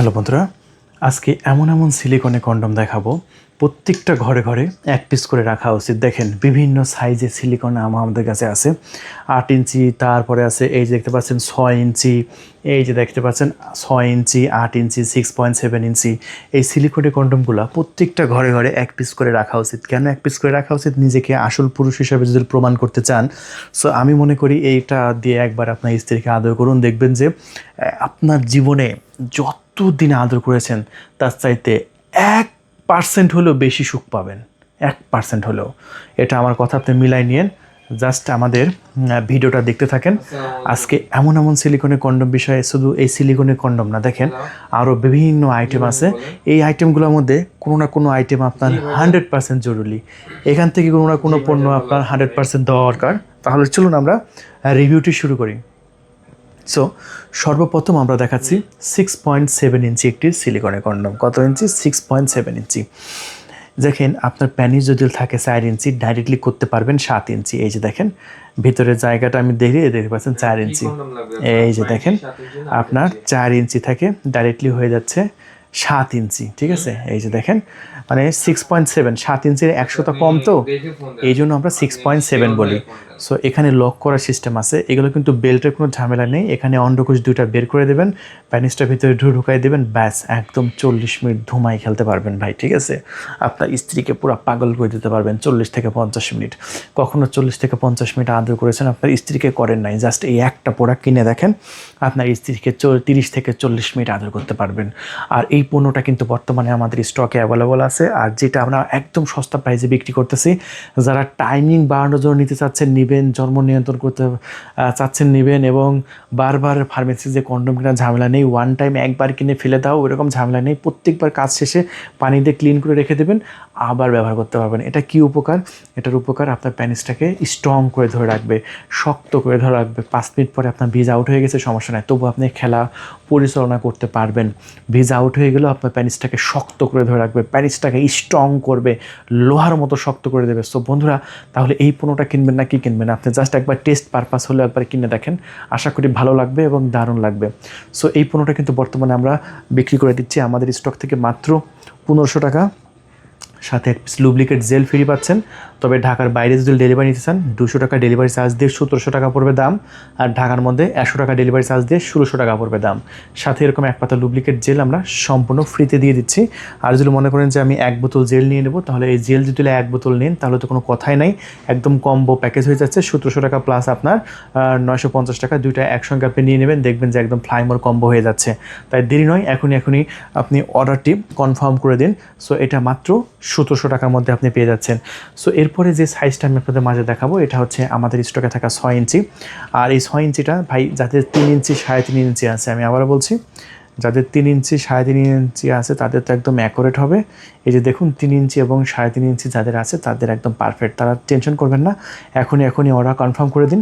Hello বন্ধুরা, আজকে এমন সিলিকনে কন্ডম দেখাবো। প্রত্যেকটা ঘরে ঘরে এক পিস করে রাখা উচিত। দেখেন বিভিন্ন সাইজের সিলিকন আমাদের কাছে আছে। 8 ইঞ্চি, তারপরে আছে এই যে দেখতে পাচ্ছেন 6 ইঞ্চি, এই যে দেখতে পাচ্ছেন 6 ইঞ্চি, 8 ইঞ্চি, 6.7 ইঞ্চি। এই সিলিকনের কন্ডমগুলো প্রত্যেকটা ঘরে ঘরে এক পিস করে রাখা উচিত। কেন এক পিস করে রাখা উচিত? নিজেকে আসল পুরুষ হিসেবে যদি প্রমাণ করতে চান। সো আমি মনে করি এইটা দিয়ে একবার আপনার স্ত্রীকে আদর করুন, দেখবেন যে আপনার জীবনে যত দিনে আদর করেছেন তার চাইতে 1% হলেও বেশি সুখ পাবেন। 1% হলেও। এটা আমার কথা, আপনি মিলাই নিয়েন। জাস্ট আমাদের ভিডিওটা দেখতে থাকেন। আজকে এমন সিলিকনের কন্ডম বিষয়ে, শুধু এই সিলিকনের কন্ডম না, দেখেন আরও বিভিন্ন আইটেম আছে। এই আইটেমগুলোর মধ্যে কোনো না কোনো আইটেম আপনার 100% জরুরি। এখান থেকে কোনো না কোনো পণ্য আপনার 100% দরকার। তাহলে চলুন আমরা রিভিউটি শুরু করি। সো সর্বপ্রথম আমরা দেখাচ্ছি 6.7 ইঞ্চি একটি সিলিকনের কন্ডম। কত ইঞ্চি? 6.7 ইঞ্চি। দেখেন আপনার প্যানিস যদি থাকে 4 ইঞ্চি, ডাইরেক্টলি করতে পারবেন 7 ইঞ্চি। এই যে দেখেন ভিতরের জায়গাটা আমি দেখতে পাচ্ছেন 4 ইঞ্চি। এই যে দেখেন আপনার 4 ইঞ্চি থেকে ডাইরেক্টলি হয়ে যাচ্ছে 7 ইঞ্চি। ঠিক আছে, এই যে দেখেন মানে 6.7, 7 ইঞ্চির 100টা কম, তো এই জন্য আমরা 6.7 বলি। সো এখানে লক করার সিস্টেম আছে। এগুলো কিন্তু বেল্টের কোনো ঝামেলা নেই। এখানে অন্ডকোষ দুইটা বের করে দেবেন, প্যানিসটার ভিতরে ঢুকাই দেবেন, ব্যাস একদম 40 মিনিট ধুমাই খেলতে পারবেন ভাই। ঠিক আছে, আপনার স্ত্রীকে পুরো পাগল করে দিতে পারবেন 40 থেকে 50 মিনিট। কখনো 40 থেকে 50 মিনিট আদর করেছেন, আপনার স্ত্রীকে করেন নাই, জাস্ট এই একটা প্রোডাক্ট কিনে দেখেন, আপনার স্ত্রীকে 30 থেকে 40 মিনিট আদর করতে পারবেন। আর এই পণ্যটা কিন্তু বর্তমানে আমাদের স্টকে অ্যাভেলেবল আছে। আর যেটা আমরা একদম সস্তা প্রাইসে বিক্রি করতেছি। যারা টাইমিং বাড়ানোর জন্য নিতে চাচ্ছেন নেবেন, জন্ম নিয়ন্ত্রণ করতে চাচ্ছেন নেবেন, এবং বারবার ফার্মেসি যে কন্ডম কেনার ঝামেলা নেই, ওয়ান টাইম একবার কিনে ফেলে দাও ওইরকম ঝামেলা নেই। প্রত্যেকবার কাজ শেষে পানি দিয়ে ক্লিন করে রেখে দেবেন, আবার ব্যবহার করতে পারবেন। এটা কি উপকার? এটার উপকার আপনার প্যানিসটাকে স্ট্রং করে ধরে রাখবে, শক্ত করে ধরে রাখবে। 5 মিনিট পরে আপনার ভিজ আউট হয়ে গেছে, সমস্যা নাই, তবু আপনি খেলা পরিচালনা করতে পারবেন। ভিজ আউট হয়ে গেলেও আপনার প্যানিসটাকে শক্ত করে ধরে রাখবে, প্যানিসটাকে স্ট্রং করবে, লোহার মতো শক্ত করে দেবে। সো বন্ধুরা, তাহলে এই পণ্যটা কিনবেন না কি কিনবেন? আপনি জাস্ট একবার টেস্ট পারপাস হলে একবার কিনে দেখেন, আশা করি ভালো লাগবে এবং দারুণ লাগবে। সো এই পণ্যটা কিন্তু বর্তমানে আমরা বিক্রি করে দিচ্ছি আমাদের স্টক থেকে মাত্র 1500 টাকা। সাথে এক পিস লুব্রিকেট জেল ফ্রি পাচ্ছেন। তবে ঢাকার বাইরে যদি ডেলিভারি নিতে চান 200 টাকা ডেলিভারি চার্জ দিয়ে 1700 টাকা পড়বে দাম। আর ঢাকার মধ্যে 100 টাকা ডেলিভারি চার্জ দিয়ে 1600 টাকা পড়বে দাম। সাথে এরকম এক পাতা লুব্রিকেট জেল আমরা সম্পূর্ণ ফ্রিতে দিয়ে দিচ্ছি। আর যদি মনে করেন যে আমি 1 বোতল জেল নিয়ে নেব, তাহলে এই জেল যদি 1 বোতল নেন তাহলে তো কোনো কথাই নাই, একদম কম্বো প্যাকেজ হয়ে যাচ্ছে। 1700 টাকা প্লাস আপনার 950 টাকা, দুইটা একসঙ্গে আপনি নিয়ে নেবেন, দেখবেন যে একদম ফ্লাইমোর কম্বো হয়ে যাচ্ছে। তাই দেরি নয়, এখনই আপনি অর্ডারটি কনফার্ম করে দিন। সো এটা মাত্র 1700 টাকার মধ্যে আপনি পেয়ে যাচ্ছেন। সো এরপরে যে সাইজটা আমি আপনাদের মাঝে দেখাবো, এটা হচ্ছে আমাদের স্টকে থাকা 6 ইঞ্চি। আর এই 6 ইঞ্চিটা ভাই যাদের 3 ইঞ্চি 3.5 ইঞ্চি আছে, আমি আবারও বলছি, যাদের 3 ইঞ্চি 3.5 ইঞ্চি আছে তাদের তো একদম অ্যাকুরেট হবে। এই যে দেখুন 3 ইঞ্চি এবং 3.5 ইঞ্চি যাদের আছে তাদের একদম পারফেক্ট, তারা টেনশন করবেন না, এখনই অর্ডার কনফার্ম করে দিন।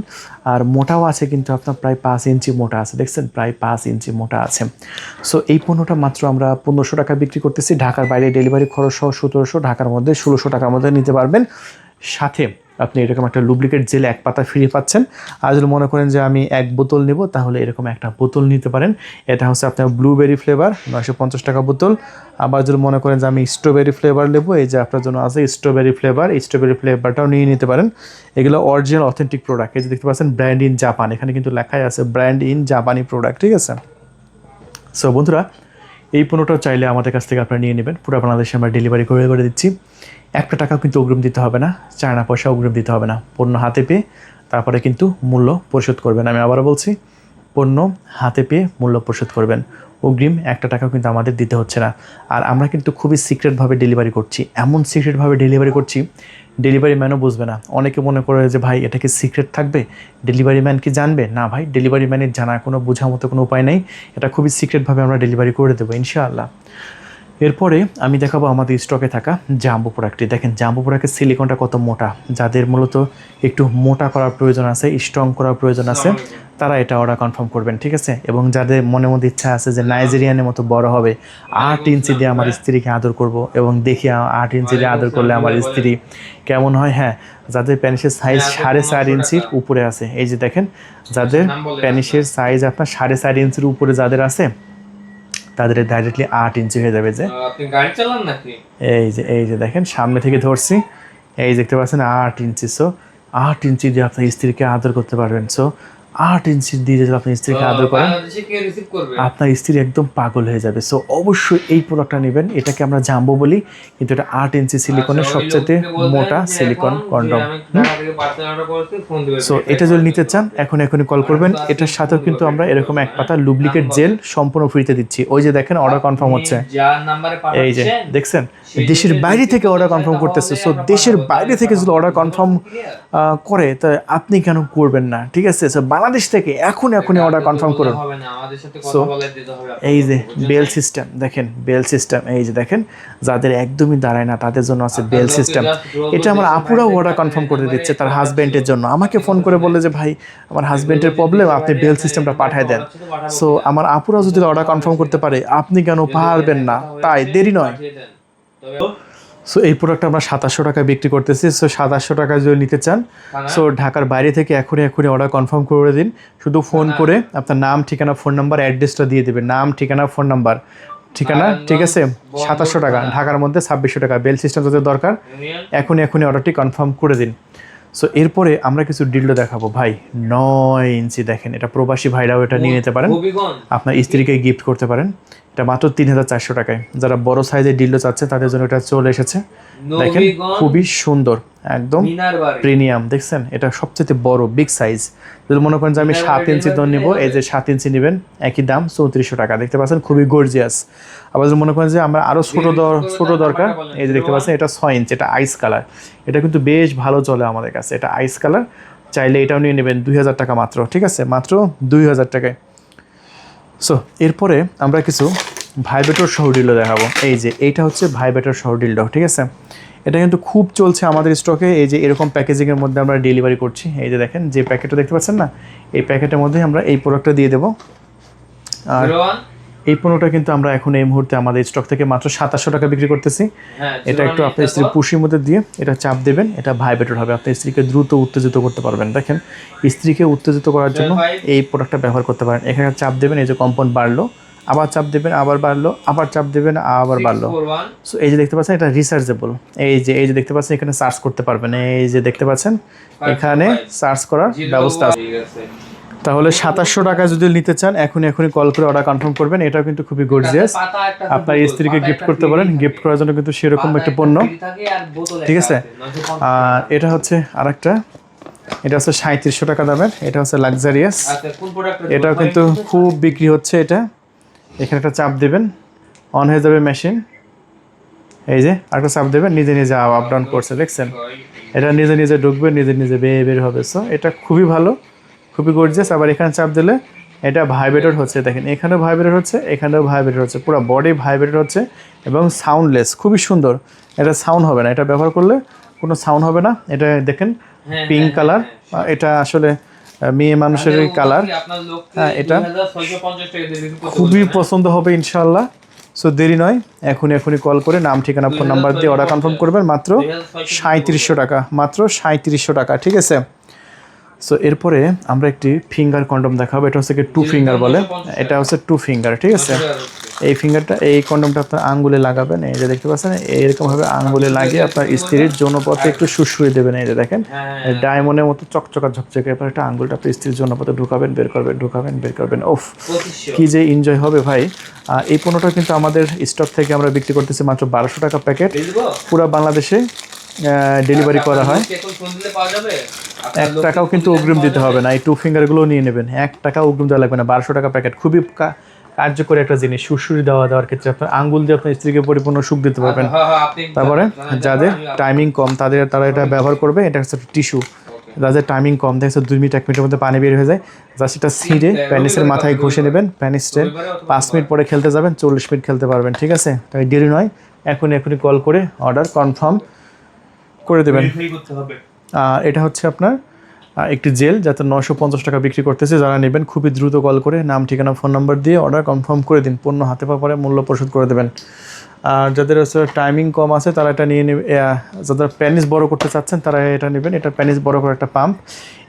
আর মোটাও আছে কিন্তু আপনার প্রায় 5 ইঞ্চি মোটা আছে, দেখছেন প্রায় 5 ইঞ্চি মোটা আছে। সো এই পণ্যটা মাত্র আমরা 1500 টাকা বিক্রি করতেছি। ঢাকার বাইরে ডেলিভারি খরচ সহ 1700, ঢাকার মধ্যে 1600 টাকার মধ্যে নিতে পারবেন। সাথে আপনি এরকম একটা লুব্রিকেট জেল 1 পাতা ফ্রি পাচ্ছেন। আর যদি মনে করেন যে আমি 1 বোতল নেব, তাহলে এরকম একটা বোতল নিতে পারেন। এটা হচ্ছে আপনার ব্লুবেরি ফ্লেভার, 950 টাকা বোতল। আবার যদি মনে করেন যে আমি স্ট্রবেরি ফ্লেভার নেব, এই যে আপনার জন্য আছে স্ট্রবেরি ফ্লেভার, এই স্ট্রবেরি ফ্লেভারটাও নিয়ে নিতে পারেন। এগুলো অরিজিনাল অথেন্টিক প্রোডাক্ট। এই যে দেখতে পাচ্ছেন ব্র্যান্ড ইন জাপান, এখানে কিন্তু লেখাই আছে ব্র্যান্ড ইন জাপানি প্রোডাক্ট। ঠিক আছে, সো বন্ধুরা, এই পণ্যটাও চাইলে আমাদের কাছ থেকে আপনারা নিয়ে নেবেন। পুরো বাংলাদেশে আমরা ডেলিভারি করে দিচ্ছি। একটা টাকাও কিন্তু অগ্রিম দিতে হবে না, চায়না পয়সা অগ্রিম দিতে হবে না। পণ্য হাতে পেয়ে তারপরে কিন্তু মূল্য পরিশোধ করবেন। আমি আবারও বলছি, পণ্য হাতে পেয়ে মূল্য পরিশোধ করবেন। অগ্রিম একটা টাকাও কিন্তু আমাদের দিতে হচ্ছে না। আর আমরা কিন্তু খুবই সিক্রেটভাবে ডেলিভারি করছি, এমন সিক্রেটভাবে ডেলিভারি করছি ডেলিভারি ম্যানও বুঝবে না। অনেকে মনে করে যে ভাই এটা কি সিক্রেট থাকবে, ডেলিভারি ম্যান কি জানবে? না ভাই, ডেলিভারি ম্যানের জানার কোনো বোঝার মতো কোনো উপায় নেই। এটা খুবই সিক্রেটভাবে আমরা ডেলিভারি করে দেবো ইনশাআল্লাহ। এরপরে আমি দেখাবো আমাদের স্টকে থাকা জাম্বো প্রোডাক্টটি। দেখেন জাম্বো প্রোডাক্টের সিলিকনটা কত মোটা। যাদের মূলত একটু মোটা করার প্রয়োজন আছে, স্ট্রং করার প্রয়োজন আছে, তারা এটা অর্ডার কনফার্ম করবেন। ঠিক আছে, এবং যাদের মনে মধ্যে ইচ্ছা আছে যে নাইজেরিয়ানের মতো বড় হবে, 8 ইঞ্চি দিয়ে আমার স্ত্রীকে আদর করব, এবং দেখি 8 ইঞ্চি দিয়ে আদর করলে আমার স্ত্রী কেমন হয়। হ্যাঁ, যাদের প্যানিসের সাইজ 4.5 ইঞ্চির উপরে আছে, এই যে দেখেন যাদের প্যানিসের সাইজ আপনার 4.5 ইঞ্চির উপরে যাদের আছে, তাদের ডাইরেক্টলি 8 ইঞ্চি হয়ে যাবে। যে আপনি গাড়ি চালান নাকি? এই যে দেখেন সামনে থেকে ধরছি, এই দেখতে পাচ্ছেন 8 ইঞ্চি। সো 8 ইঞ্চি দিয়ে আপনার স্ত্রীকে আদর করতে পারবেন। সো 8 ইঞ্চি দিয়ে যদি আপনি স্ত্রীকে আদর করেন, বাংলাদেশে কে রিসিভ করবে? আপনার স্ত্রী একদম পাগল হয়ে যাবে। সো অবশ্যই এই প্রোডাক্টটা নেবেন। এটাকে আমরা জাম্বো বলি, কিন্তু এটা 8 ইঞ্চি সিলিকনের সবচেয়ে মোটা সিলিকন কন্ডম। সো এটা যদি নিতে চান এখনই কল করবেন। এটার সাথেও কিন্তু আমরা এরকম এক পাতা লুব্রিকেট জেল সম্পূর্ণ ফ্রিতে দিচ্ছি। ওই যে দেখেন অর্ডার কনফার্ম হচ্ছে, এই যে দেখছেন দেশের বাইরে থেকে অর্ডার কনফার্ম করতেছে। সো দেশের বাইরে থেকে যদি অর্ডার কনফার্ম করে তা আপনি কেন করবেন না? ঠিক আছে, সো বাংলাদেশ থেকে এখনই অর্ডার কনফার্ম করুন। সো এই যে বেল সিস্টেম দেখেন, বেল সিস্টেম এই যে দেখেন, যাদের একদমই দাঁড়ায় না তাদের জন্য আছে বেল সিস্টেম। এটা আমার আপুরাও অর্ডার কনফার্ম করে দিচ্ছে তার হাজব্যান্ডের জন্য। আমাকে ফোন করে বললে যে ভাই আমার হাজব্যান্ডের প্রবলেম, আপনি বেল সিস্টেমটা পাঠিয়ে দেন। সো আমার আপুরাও যদি অর্ডার কনফার্ম করতে পারে, আপনি কেন পারবেন না? তাই দেরি নয়। সো এই প্রোডাক্টটা আমরা 2700 টাকায় বিক্রি করতেছি। সো 2700 টাকা যদি নিতে চান, সো ঢাকার বাইরে থেকে এখনই অর্ডার কনফার্ম করে দিন। শুধু ফোন করে আপনার নাম, ঠিকানা, ফোন নাম্বার, অ্যাড্রেসটা দিয়ে দেবেন। নাম, ঠিকানা, ফোন নাম্বার, ঠিকানা, ঠিক আছে? 2700 টাকা, ঢাকার মধ্যে 2600 টাকা। বেল সিস্টেম যাদের দরকার এখনই অর্ডারটি কনফার্ম করে দিন। সো এরপরে আমরা কিছু ডিল্ডো দেখাবো ভাই। 9 ইঞ্চি দেখেন, এটা প্রবাসী ভাইরাও এটা নিয়ে নিতে পারেন, আপনার স্ত্রীকে গিফট করতে পারেন। এটা মাত্র 3400 টাকায়। যারা বড় সাইজের ডিল্ডো চাচ্ছে তাদের জন্য এটা চলে এসেছে। দেখেন খুবই সুন্দর, একদম প্রিমিয়াম। দেখছেন এটা সবচেয়ে বড় বিগ সাইজ। যদি মনে করেন যে আমি 7 ইঞ্চি দর নিব, এই যে 7 ইঞ্চি নেবেন, একই দাম 3400 টাকা। দেখতে পাচ্ছেন খুবই গর্জিয়াস। আবার যদি মনে করেন যে আমরা আরও ছোট দরকার, এই যে দেখতে পাচ্ছেন এটা 6 ইঞ্চি, এটা আইস কালার। এটা কিন্তু বেশ ভালো চলে আমাদের কাছে, এটা আইস কালার। চাইলে এটাও নিয়ে নেবেন 2000 টাকা মাত্র, ঠিক আছে? মাত্র 2000 টাকায়। সো এরপরে আমরা কিছু ভাইব্রেটর সহ ডিল্ডো দেখাবো। এই যে এইটা হচ্ছে ভাইব্রেটর সহ ডিল্ডো, ঠিক আছে? এটা কিন্তু খুব চলছে আমাদের স্টকে। এই যে এরকম প্যাকেজিংয়ের মধ্যে আমরা ডেলিভারি করছি। এই যে দেখেন যে প্যাকেটটা দেখতে পাচ্ছেন না, এই প্যাকেটের মধ্যে আমরা এই প্রোডাক্টটা দিয়ে দেবো। আর এই পণ্যটা কিন্তু আমরা এখন এই মুহূর্তে আমাদের স্টক থেকে মাত্র 2700 টাকা বিক্রি করতেছি। এটা একটু আপনার স্ত্রীর পুশির মধ্যে দিয়ে এটা চাপ দেবেন, এটা ভাইব্রেটর হবে। আপনার স্ত্রীকে দ্রুত উত্তেজিত করতে পারবেন। দেখেন স্ত্রীকে উত্তেজিত করার জন্য এই প্রোডাক্টটা ব্যবহার করতে পারেন। এখানে চাপ দেবেন, এই যে কম্পাউন্ড বাড়লো, আবার চাপ দেবেন, আবার বাড়লো, আবার চাপ দেবেন, আবার বাড়লো। সো এই যে দেখতে পাচ্ছেন এটা রিসার্চেবল। এই যে দেখতে পাচ্ছেন এখানে সার্চ করতে পারবেন। এই যে দেখতে পাচ্ছেন এখানে সার্চ করার ব্যবস্থা আছে। তাহলে 2700 টাকা যদি নিতে চান এখনই কল করে অর্ডার কনফার্ম করবেন। এটাও কিন্তু খুবই গর্জিয়াস, আপনার স্ত্রীকে গিফট করতে পারেন। গিফট করার জন্য কিন্তু সেরকম একটা পণ্য, ঠিক আছে? আর এটা হচ্ছে আরেকটা, এটা হচ্ছে 3700 টাকা দামের। এটা হচ্ছে লাক্সারিয়াস, এটাও কিন্তু খুব বিক্রি হচ্ছে। এটা এখানে একটা চাপ দেবেন, অন হয়ে যাবে মেশিন। এই যে আরেকটা চাপ দেবেন, নিজে আপ ডাউন করছে, দেখছেন? এটা নিজে ঢুকবে, নিজে বের হবে। সো এটা খুবই ভালো, খুবই গর্জিয়াস। আবার এখানে চাপ দিলে এটা ভাইব্রেটর হচ্ছে, দেখেন এখানেও ভাইব্রেটর হচ্ছে, এখানেও ভাইব্রেটর হচ্ছে, পুরো বডি ভাইব্রেটর হচ্ছে এবং সাউন্ডলেস, খুবই সুন্দর। এটা সাউন্ড হবে না, এটা ব্যবহার করলে কোনো সাউন্ড হবে না। এটা দেখেন পিঙ্ক কালার, এটা আসলে মেয়ে মানুষের কালার। হ্যাঁ, এটা খুবই পছন্দ হবে ইনশাল্লাহ। সো দেরি নয়, এখনই কল করে নাম, ঠিকানা, ফোন নাম্বার দিয়ে অর্ডার কনফার্ম করবেন। মাত্র 3700 টাকা, মাত্র 3700 টাকা, ঠিক আছে? সো এরপরে আমরা একটি ফিঙ্গার কন্ডম দেখাবো। এটা হচ্ছে কি 2 ফিঙ্গার বলে, এটা হচ্ছে 2 ফিঙ্গার, ঠিক আছে? এই ফিঙ্গারটা, এই কন্ডমটা আপনার আঙ্গুলে লাগাবেন। এই যে দেখতে পাচ্ছেন এরকমভাবে আঙ্গুলে লাগিয়ে আপনার স্ত্রীর যৌনপথে একটু সুসুই দেবেন। এই যে দেখেন ডায়মন্ডের মতো চকচকা ঝকঝকে, এরপর একটা আঙ্গুলটা আপনার স্ত্রীর যৌনপথে ঢুকাবেন, বের করবেন। ওফ কি যে এনজয় হবে ভাই। এই পণ্যটা কিন্তু আমাদের স্টক থেকে আমরা বিক্রি করতেছি মাত্র 1200 টাকা প্যাকেট। পুরো বাংলাদেশে ডেলিভারি করা হয়। 1 টাকাও কিন্তু অগ্রিম দিতে হবে না। এই 2 ফিঙ্গারগুলো নিয়ে নেবেন, 1 টাকা অগ্রিম দেওয়া লাগবে না। 1200 টাকা প্যাকেট, খুবই কার্যকরী একটা জিনিস। সুসুরি দেওয়ার ক্ষেত্রে আপনার আঙ্গুল দিয়ে আপনার স্ত্রীকে পরিপূর্ণ সুখ দিতে পারবেন। তারপরে যাদের টাইমিং কম তারা এটা ব্যবহার করবে। এটা হচ্ছে টিস্যু। যাদের টাইমিং কম, দেখছে 2 মিনিট 1 মিনিটের মধ্যে পানি বের হয়ে যায়, জাস্ট এটা ছিঁড়ে প্যানিসের মাথায় ঘষে নেবেন। প্যানিসটা 5 মিনিট পরে খেলতে যাবেন, 40 মিনিট খেলতে পারবেন, ঠিক আছে? তাই দেরি নয়, এখনই কল করে অর্ডার কনফার্ম করে দেবেন। আর এটা হচ্ছে আপনার একটি জেল, যাতে 950 টাকা বিক্রি করতেছে। যারা নেবেন খুবই দ্রুত কল করে নাম, ঠিকানা, ফোন নাম্বার দিয়ে অর্ডার কনফার্ম করে দিন। পণ্য হাতে পাওয়ার পরে মূল্য পরিশোধ করে দেবেন। আর যাদের হচ্ছে টাইমিং কম আছে তারা এটা নিয়ে নেবে, যাদের প্যানিস বড় করতে চাচ্ছেন তারা এটা নেবেন। এটা প্যানিস বড় করে একটা পাম্প,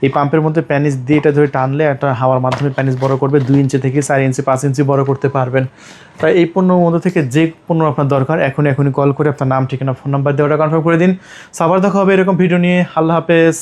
এই পাম্পের মধ্যে প্যানিস দিয়ে এটা ধরে টানলে একটা হাওয়ার মাধ্যমে প্যানিস বড় করবে, 2 ইঞ্চি থেকে 4 ইঞ্চি 5 ইঞ্চি বড় করতে পারবেন। তাই এই পণ্যের মধ্যে থেকে যে পণ্য আপনার দরকার এখনই কল করে আপনার নাম ঠিকানা ফোন নাম্বার দিয়ে ওটা কনফার্ম করে দিন। সবার দেখা হবে এরকম ভিডিও নিয়ে। আল্লাহ হাফেজ।